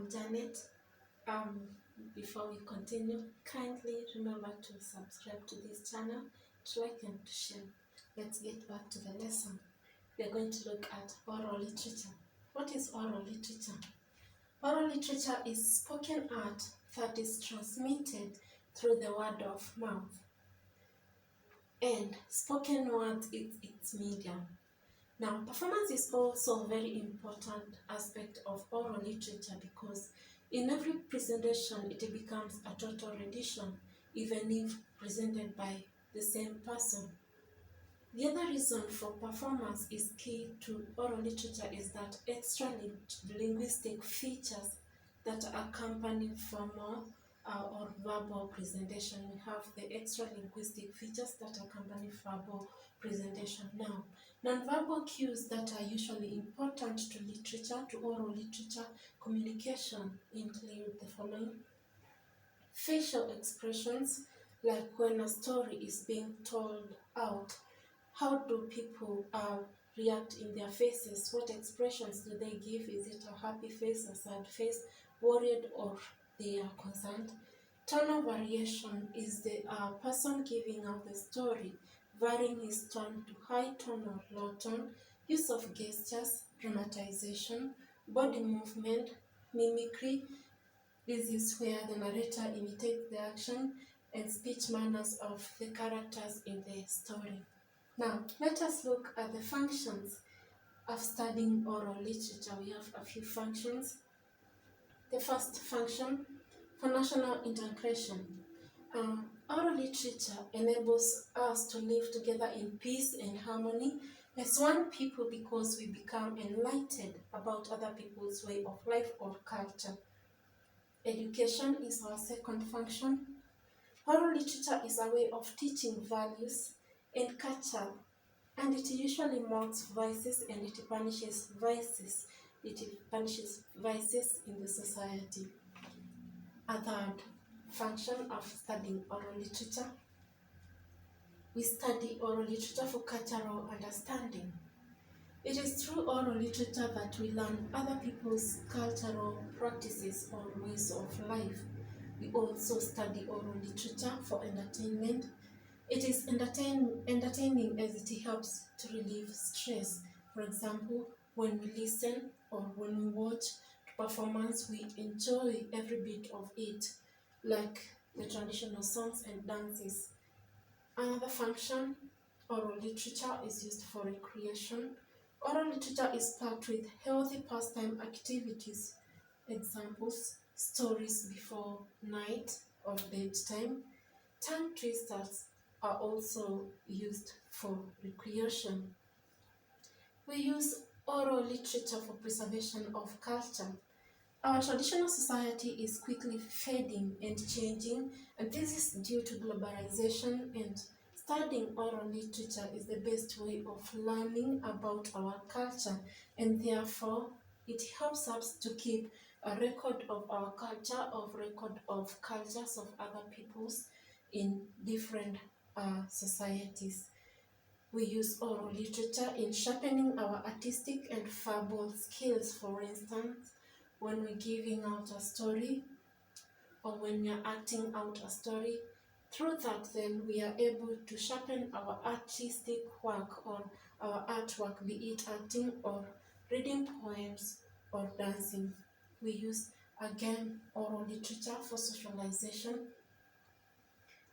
I'm Janet. Before we continue, kindly remember to subscribe to this channel, to like and to share. Let's get back to the lesson. We are going to look at oral literature. What is oral literature? Oral literature is spoken art that is transmitted through the word of mouth. And spoken word is its medium. Now, performance is also a very important aspect of oral literature because in every presentation it becomes a total rendition, even if presented by the same person. The other reason for performance is key to oral literature is that extra linguistic features that accompany formal or verbal presentation. We have the extra linguistic features that accompany verbal presentation. Now, nonverbal cues that are usually important to literature, to oral literature communication, include the following. Facial expressions, like when a story is being told out, how do people react in their faces? What expressions do they give? Is it a happy face, a sad face, worried, or they are concerned? Tonal variation is the person giving out the story, varying his tone to high tone or low tone, use of gestures, dramatization, body movement, mimicry. This is where the narrator imitates the action and speech manners of the characters in the story. Now, let us look at the functions of studying oral literature. We have a few functions. The first function, national integration. Oral literature enables us to live together in peace and harmony as one people because we become enlightened about other people's way of life or culture. Education is our second function. Oral literature is a way of teaching values and culture, and it usually mocks vices and it punishes vices. It punishes vices in the society. A third function of studying oral literature. We study oral literature for cultural understanding. It is through oral literature that we learn other people's cultural practices or ways of life. We also study oral literature for entertainment. It is entertaining as it helps to relieve stress. For example, when we listen or when we watch performance, we enjoy every bit of it, like the traditional songs and dances. Another function, oral literature is used for recreation. Oral literature is packed with healthy pastime activities. Examples, stories before night or bedtime. Tongue twisters are also used for recreation. We use oral literature for preservation of culture. Our traditional society is quickly fading and changing, and this is due to globalization, and studying oral literature is the best way of learning about our culture, and therefore it helps us to keep a record of our culture, record of cultures of other peoples in different societies. We use oral literature in sharpening our artistic and verbal skills. For instance, when we're giving out a story or when we are acting out a story, through that then we are able to sharpen our artistic work or our artwork, be it acting or reading poems or dancing. We use again oral literature for socialization.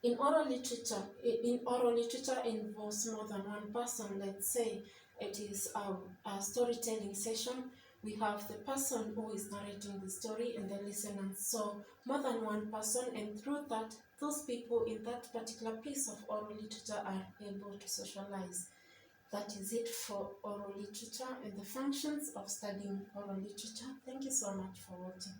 In oral literature involves more than one person. Let's say it is a storytelling session. We have the person who is narrating the story and the listeners. So more than one person, and through that, those people in that particular piece of oral literature are able to socialize. That is it for oral literature and the functions of studying oral literature. Thank you so much for watching.